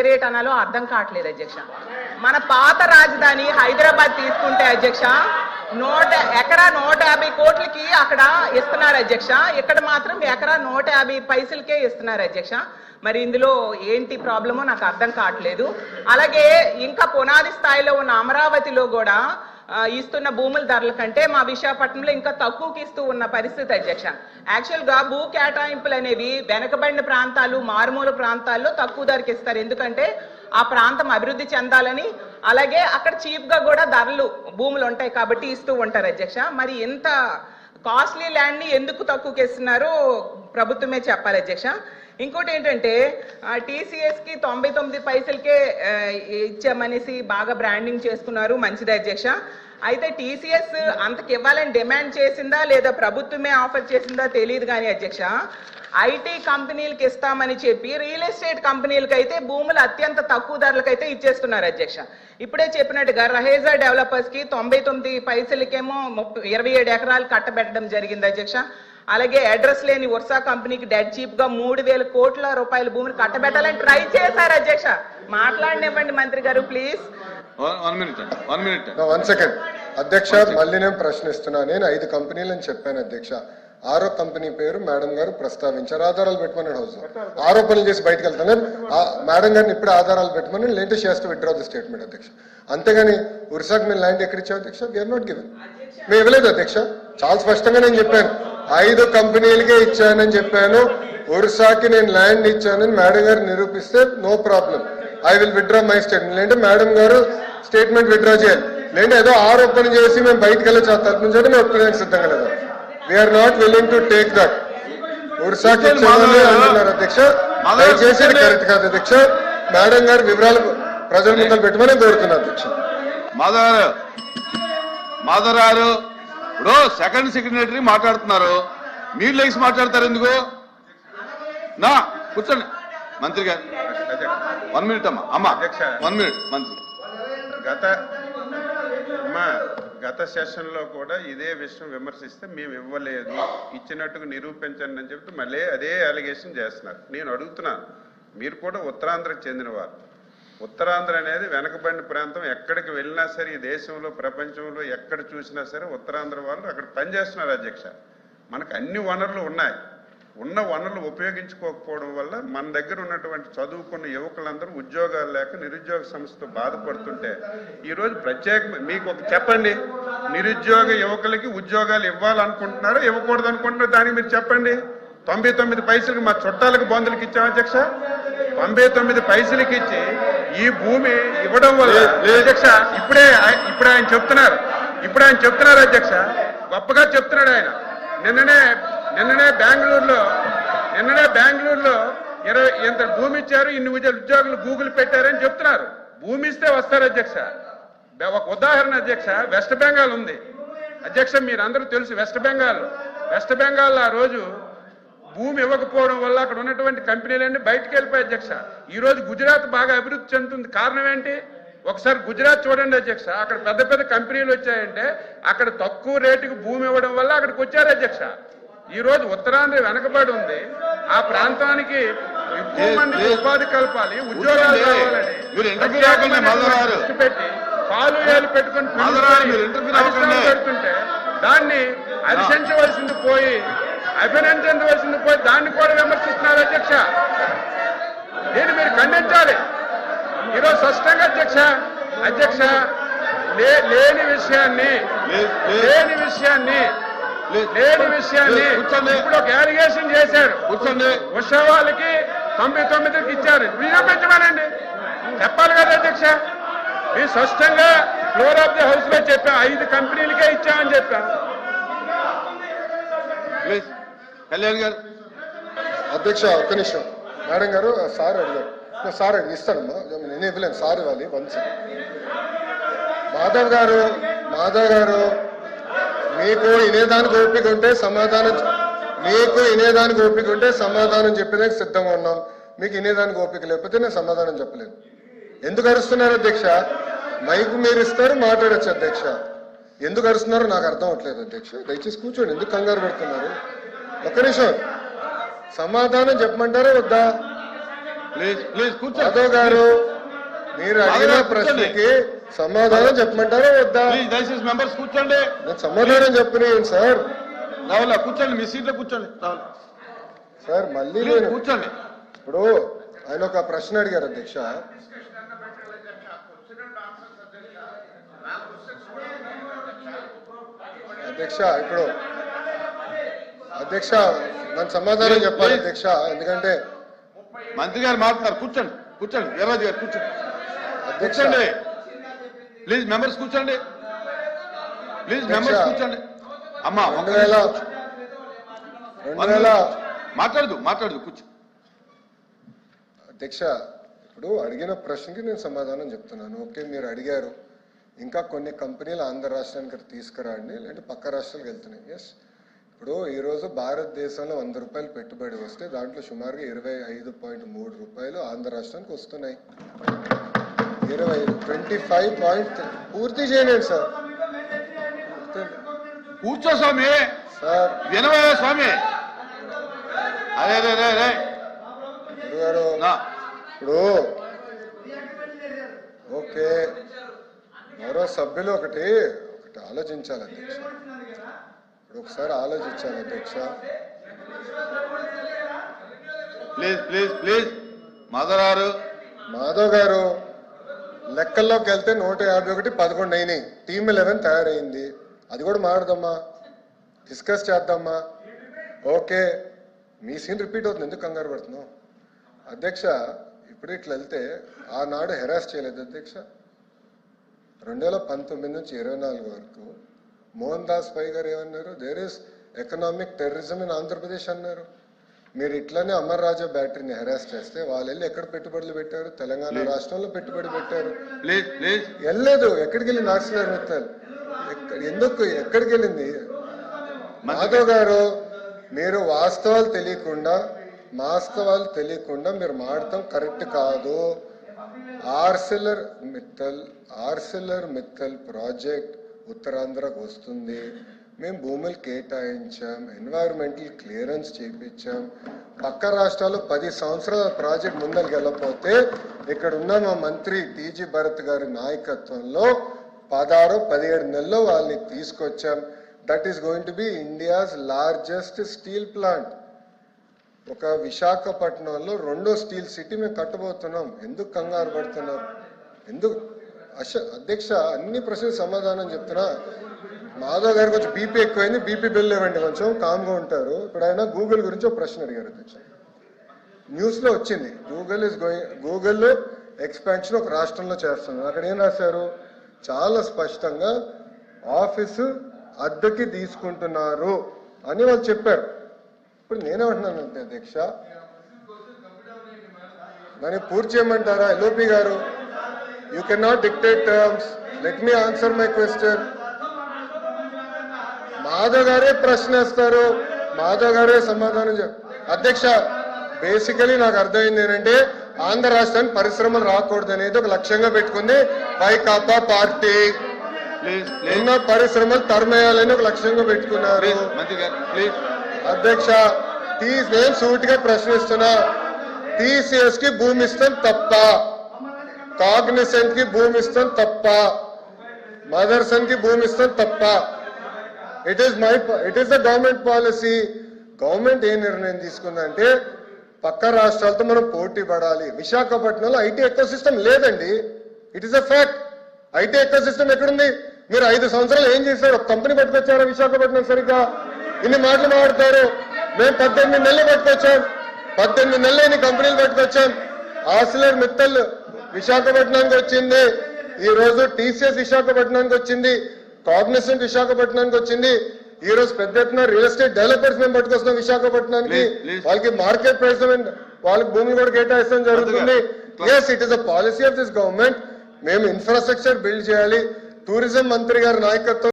Rate అనాలో అర్థం కావట్లేదు అధ్యక్ష. మన పాత రాజధాని హైదరాబాద్ తీసుకుంటే అధ్యక్ష ఎకరా 150 కోట్లకి అక్కడ ఇస్తున్నారు అధ్యక్ష. ఇక్కడ మాత్రం ఎకరా 150 పైసలకే ఇస్తున్నారు అధ్యక్ష. మరి ఇందులో ఏంటి ప్రాబ్లమో నాకు అర్థం కావట్లేదు. అలాగే ఇంకా పునాది స్థాయిలో ఉన్న అమరావతిలో కూడా ఇస్తున్న భూముల ధరల కంటే మా విశాఖపట్నంలో ఇంకా తక్కువకి ఇస్తూ ఉన్న పరిస్థితి అధ్యక్ష. యాక్చువల్గా భూ కేటాయింపులు అనేవి వెనకబడిన ప్రాంతాలు మారుమూల ప్రాంతాల్లో తక్కువ ధరకి ఇస్తారు. ఎందుకంటే ఆ ప్రాంతం అభివృద్ధి చెందాలని, అలాగే అక్కడ చీప్గా కూడా ధరలు భూములు ఉంటాయి కాబట్టి ఇస్తూ ఉంటారు అధ్యక్ష. మరి ఇంత కాస్ట్లీ ల్యాండ్ని ఎందుకు తక్కువకి ఇస్తున్నారో ప్రభుత్వమే చెప్పాలి అధ్యక్ష. ఇంకోటి ఏంటంటే టీసీఎస్కి 99 పైసలకే ఇచ్చామనేసి బాగా బ్రాండింగ్ చేసుకున్నారు, మంచిది అధ్యక్ష. అయితే టీసీఎస్ అంతకి ఇవ్వాలని డిమాండ్ చేసిందా లేదా ప్రభుత్వమే ఆఫర్ చేసిందా తెలియదు కానీ అధ్యక్ష, ఐటీ కంపెనీలకు ఇస్తామని చెప్పి రియల్ ఎస్టేట్ కంపెనీలకు అయితే భూములు అత్యంత తక్కువ ధరలకైతే ఇచ్చేస్తున్నారు అధ్యక్ష. ఇప్పుడే చెప్పినట్టుగా రహేజా డెవలపర్స్కి 99 పైసలకేమో 27 ఎకరాలు కట్టబెట్టడం జరిగింది అధ్యక్ష. అలాగే అడ్రస్ లేని వర్సా కంపెనీకి డెడ్ చీప్ గా 3,000 కోట్ల రూపాయల భూమిని కట్టబెట్టాలని ట్రై చేశారు అధ్యక్ష. మాట్లాడనివ్వండి మంత్రి గారు ప్లీజ్. 1 సెకండ్ అధ్యక్ష, మళ్ళీ నేను ప్రశ్నిస్తున్నా. నేను 5 కంపెనీలని చెప్పాను అధ్యక్ష. 6వ కంపెనీ పేరు మేడం గారు ప్రస్తావించారు. ఆధారాలు పెట్టమన్నాడు హౌస్ ఆరోపణలు చేసి బయటకు వెళ్తాను. మేడం గారిని ఇప్పుడు ఆధారాలు పెట్టమని లేటెస్ట్ చేస్తూ విత్డ్రా ది స్టేట్మెంట్ అధ్యక్ష. అంతేగాని ఉరిసాకు నేను ల్యాండ్ ఎక్కడ ఇచ్చావు అధ్యక్ష? వీఆర్ నాట్ గివెన్, మేము ఇవ్వలేదు అధ్యక్ష. చాలా స్పష్టంగా నేను చెప్పాను, 5 కంపెనీలకే ఇచ్చానని చెప్పాను. ఒరిస్సాకి నేను ల్యాండ్ ఇచ్చానని మేడం గారు నిరూపిస్తే no problem, I will withdraw my statement. లేదంటే మేడం గారు స్టేట్మెంట్ విత్డ్రా చేయాలి. లేదంటే ఏదో ఆరోపణ చేసి మేము బయటకు వెళ్ళి తరపు నుంచి మేము ఒప్పుకోవడానికి సిద్ధంగా లేదు. We're not willing to take that. ఒరిస్సాకి ఇచ్చామని అంటున్నారు అధ్యక్ష, దయచేసి కరెక్ట్ కాదు అధ్యక్ష. మేడం గారు వివరాలు ప్రజల ముందు పెట్టమని కోరుతున్నారు అధ్యక్ష. మాధవరావు ఇప్పుడు సెకండ్ సెక్రటరీ మాట్లాడుతున్నారు, మీరు లేచి మాట్లాడతారు ఎందుకు? నా కూర్చోండి మంత్రి గారు. 1 మినిట్ అమ్మా 1 మినిట్ మంత్రి. గత సెషన్ లో కూడా ఇదే విషయం విమర్శిస్తే మేము ఇవ్వలేదు, ఇచ్చినట్టుగా నిరూపించండి అని చెప్తే మళ్ళీ అదే అలిగేషన్ చేస్తున్నారు. నేను అడుగుతున్నాను, మీరు కూడా ఉత్తరాంధ్రకు చెందినవారు. ఉత్తరాంధ్ర అనేది వెనకబడిన ప్రాంతం. ఎక్కడికి వెళ్ళినా సరే ఈ దేశంలో ప్రపంచంలో ఎక్కడ చూసినా సరే ఉత్తరాంధ్ర వాళ్ళు అక్కడ పనిచేస్తున్నారు అధ్యక్ష. మనకు అన్ని వనరులు ఉన్నాయి. ఉన్న వనరులు ఉపయోగించుకోకపోవడం వల్ల మన దగ్గర ఉన్నటువంటి చదువుకున్న యువకులందరూ ఉద్యోగాలు లేక నిరుద్యోగ సమస్యతో బాధపడుతుంటే ఈరోజు మీకు ఒక చెప్పండి, నిరుద్యోగ యువకులకి ఉద్యోగాలు ఇవ్వాలనుకుంటున్నారో ఇవ్వకూడదు అనుకుంటున్నారో దానికి మీరు చెప్పండి. 99 పైసలకి మా చుట్టాలకు బంధువులకి ఇచ్చాం అధ్యక్ష. 99 పైసలకి ఇచ్చి ఈ భూమి ఇవ్వడం వల్ల అధ్యక్ష ఇప్పుడు ఆయన చెప్తున్నారు అధ్యక్ష, గొప్పగా చెప్తున్నాడు ఆయన. నిన్ననే బెంగళూరులో 20 ఎంత భూమి ఇచ్చారు, ఇన్ని ఉద్యోగులు గూగుల్ పెట్టారని చెప్తున్నారు. భూమి ఇస్తే వస్తారు అధ్యక్ష. ఒక ఉదాహరణ అధ్యక్ష, వెస్ట్ బెంగాల్ ఉంది అధ్యక్ష, మీరందరూ తెలుసు. వెస్ట్ బెంగాల్ ఆ రోజు భూమి ఇవ్వకపోవడం వల్ల అక్కడ ఉన్నటువంటి కంపెనీలన్నీ బయటకు వెళ్ళిపోయాయి అధ్యక్ష. ఈ రోజు గుజరాత్ బాగా అభివృద్ధి చెందుతుంది. కారణం ఏంటి? ఒకసారి గుజరాత్ చూడండి అధ్యక్ష, అక్కడ పెద్ద పెద్ద కంపెనీలు వచ్చాయంటే అక్కడ తక్కువ రేటుకి భూమి ఇవ్వడం వల్ల అక్కడికి వచ్చారు అధ్యక్ష. ఈ రోజు ఉత్తరాంధ్ర వెనకబడి ఉంది. ఆ ప్రాంతానికి ఎక్కువ మందికి ఉపాధి కల్పాలి, ఉద్యోగాలు కావాలని దృష్టి పెట్టి పాలు ఏలు పెట్టుకుని పెడుతుంటే దాన్ని హర్షించవలసింది పోయి అభినందించవలసింది పోయి దాన్ని కూడా విమర్శిస్తున్నారు అధ్యక్ష. దీన్ని మీరు ఖండించాలి ఈరోజు స్పష్టంగా అధ్యక్ష. లేని విషయాన్ని ఇప్పుడు ఒక అలిగేషన్ చేశారు. ఉషా వాళ్ళకి 99కి ఇచ్చారు, నిరూపించమనండి, చెప్పాలి కదా అధ్యక్ష. మీరు స్పష్టంగా ఫ్లోర్ ఆఫ్ ది హౌస్ లో చెప్పాం, 5 కంపెనీలకే ఇచ్చామని చెప్పాం. కళ్యాణ్ గారు. అధ్యక్ష ఒక్క నిమిషం. మేడం గారు సార్ అడిగారు, సార్ ఇస్తానమ్మా, నేను ఇవ్వలేను, సార్ ఇవ్వాలి. 1 సెకండ్. మాధవ్ గారు మీకు వినేదానికి ఓపిక ఉంటే సమాధానం చెప్పేదానికి సిద్ధంగా ఉన్నాం. మీకు వినేదానికి ఓపిక లేకపోతే నేను సమాధానం చెప్పలేను. ఎందుకు అరుస్తున్నారు అధ్యక్ష? మైకు మీరు ఇస్తారు, మాట్లాడచ్చు అధ్యక్ష. ఎందుకు అరుస్తున్నారో నాకు అర్థం అవట్లేదు అధ్యక్ష. దయచేసి కూర్చోండి, ఎందుకు కంగారు పెడుతున్నారు? ఒక్క నిమిషం, సమాధానం చెప్పమంటారా వద్దా? ప్లీజ్ కూర్చోండి. మాధవ్ గారు మీరు అడిగిన ప్రశ్నకి సమాధానం చెప్పమంటారా వద్దా? ప్లీజ్ దయచేసి మెంబర్స్ కూర్చోండి. నేను సమాధానం చెప్పినాను సార్. రావులా కూర్చోండి, మీ సీట్లో కూర్చోండి. రావులా సార్ మళ్ళీ ప్లీజ్ నేను కూర్చోండి. ఇప్పుడు ఆయన ఒక ప్రశ్న అడిగారు అధ్యక్ష. అధ్యక్ష ఇప్పుడు అధ్యక్ష నన్ను సమాధానం చెప్పాలి అధ్యక్ష, ఎందుకంటే మంత్రి గారు మాట్లాడతారు. కూర్చోండి వీర్రాజు గారు కూర్చోండి. అధ్యక్ష కూర్చోండి ప్లీజ్ మెంబర్స్ కూర్చోండి. ప్లీజ్ మెంబర్స్ కూర్చోండి. అమ్మా 2000 మాట్లాడదు కూర్చో. అధ్యక్ష ఇప్పుడు అడిగిన ప్రశ్నకి నేను సమాధానం చెప్తున్నాను. ఓకే మీరు అడిగారు ఇంకా కొన్ని కంపెనీలు ఆంధ్ర రాష్ట్రానికి తీసుకురండి, లేదంటే పక్క రాష్ట్రాలకు వెళ్తున్నాయి. ఎస్, ఇప్పుడు ఈరోజు భారతదేశంలో 100 రూపాయలు పెట్టుబడి వస్తే దాంట్లో సుమారుగా 25.3 రూపాయలు ఆంధ్ర రాష్ట్రానికి వస్తున్నాయి. 25 పూర్తి చేయండి సార్. కూర్చో స్వామి, సార్ వినవా స్వామి. అదే గురుగారు ఇప్పుడు ఓకే మరో సభ్యులు ఒకటి ఆలోచించాలి అధ్యక్ష. ఇప్పుడు ఒకసారి ఆలోచించాలి అధ్యక్ష. ప్లీజ్ మాధవ్ గారు లెక్కల్లోకి వెళ్తే 151 11 అయినాయి. టీమ్ 11 తయారైంది. అది కూడా మాట్లాడదామా, డిస్కస్ చేద్దామా? ఓకే మీ సీన్ రిపీట్ అవుతుంది, ఎందుకు కంగారు పడుతున్నావు అధ్యక్ష? ఇప్పుడు ఇట్లా వెళ్తే ఆనాడు హెరాస్ చేయలేదు అధ్యక్ష. 2019 నుంచి 24 వరకు మోహన్ దాస్ పై గారు ఏమన్నారు? There is economic terrorism in Andhra Pradesh అన్నారు. మీరు ఇట్లానే అమర్ రాజా బ్యాటరీని హెరాస్ చేస్తే వాళ్ళు వెళ్ళి ఎక్కడ పెట్టుబడులు పెట్టారు? తెలంగాణ రాష్ట్రంలో పెట్టుబడి పెట్టారు. వెళ్ళలేదు. ఎక్కడికి వెళ్ళి నాక్సిలర్ మిత్తల్ ఎందుకు ఎక్కడికి వెళ్ళింది? మాధవ్ గారు మీరు వాస్తవాలు తెలియకుండా మీరు మాడటం కరెక్ట్ కాదు. ఆర్సిలర్ మిత్తల్ ప్రాజెక్ట్ ఉత్తరాంధ్రకు వస్తుంది. మేము భూములు కేటాయించాం, ఎన్వైరన్మెంటల్ క్లియరెన్స్ చేయించాం. పక్క రాష్ట్రాల్లో 10 సంవత్సరాల ప్రాజెక్ట్ ముందరికి వెళ్ళకపోతే ఇక్కడ ఉన్న మా మంత్రి టీజీ భరత్ గారి నాయకత్వంలో 16-17 నెలల్లో వాళ్ళని తీసుకొచ్చాం. That is going to be India's largest steel plant. ఒక విశాఖపట్నంలో 2వ స్టీల్ సిటీ మేము కట్టబోతున్నాం. ఎందుకు కంగారు పడుతున్నారు? ఎందుకు అధ్యక్ష? అన్ని ప్రశ్నలు సమాధానం చెప్తున్నా. మాధవ్ గారు కొంచెం బీపీ ఎక్కువైంది, బీపీ బిల్ ఇవ్వండి, కొంచెం కామ్గా ఉంటారు. ఇప్పుడు ఆయన గూగుల్ గురించి ఒక ప్రశ్న అడిగారు అధ్యక్ష. న్యూస్లో వచ్చింది గూగుల్ ఎక్స్పాన్షన్ ఒక రాష్ట్రంలో చేస్తున్నారు. అక్కడ ఏం రాశారు? చాలా స్పష్టంగా ఆఫీసు అద్దెకి తీసుకుంటున్నారు అని వాళ్ళు చెప్పారు. ఇప్పుడు నేనేమంటున్నానంటే అధ్యక్ష, నన్ను పూర్తి చేయమంటారా? ఎల్ఓపి గారు, you can not dictate terms. Let me answer my question. Madhav గారే ప్రశ్న వేస్తారు, మాధవ్ గారే సమాధానం అధ్యక్ష బేసికలీ నాకు అర్థమైంది ఏంటంటే ఆంధ్ర రాష్ట్రానికి పరిశ్రమలు రాకూడదు అనేది ఒక లక్ష్యంగా పెట్టుకుంది వైకాపా పార్టీ. ఉన్న పరిశ్రమలు తరమేయాలని ఒక లక్ష్యంగా పెట్టుకున్నారు. అధ్యక్ష నేను సూటిగా ప్రశ్నిస్తున్నా, టీసీఎస్ కి భూమి ఇస్తాం తప్ప, కాగ్నిసెంట్ కి భూమి ఇస్తాం తప్ప, మదర్సన్ కి భూమి ఇస్తాం తప్ప. It is the government policy. Government ఏ నిర్ణయం తీసుకుందంటే పక్క రాష్ట్రాలతో మనం పోటీ పడాలి. విశాఖపట్నంలో ఐటీ ఎకో సిస్టమ్ లేదండి. It is a fact. IT ecosystem ఎక్కడుంది? మీరు 5 సంవత్సరాలు ఏం చేశారు? ఒక కంపెనీ పట్టుకొచ్చారా విశాఖపట్నం? సరిగ్గా ఇన్ని మాటలు మాట్లాడతారు. మేము 18 నెలలు పట్టుకొచ్చాం, 18 నెలలు ఇన్ని కంపెనీలు పట్టుకొచ్చాం. ఆర్సిలర్ మిత్తల్ విశాఖపట్నానికి వచ్చింది, ఈ రోజు టీసీఎస్ విశాఖపట్నానికి వచ్చింది, కాగ్నిసెంట్ విశాఖపట్నానికి వచ్చింది. ఈ రోజు పెద్ద ఎత్తున రియల్ ఎస్టేట్ డెవలపర్స్ మేము పట్టుకొస్తున్నాం విశాఖపట్నానికి. వాళ్ళకి మార్కెట్ ప్రైస్ వాళ్ళకి భూములు కూడా కేటాయిస్తాం జరుగుతుంది. Yes, it is a policy of this government. మేము ఇన్ఫ్రాస్ట్రక్చర్ బిల్డ్ చేయాలి. టూరిజం మంత్రి గారి నాయకత్వం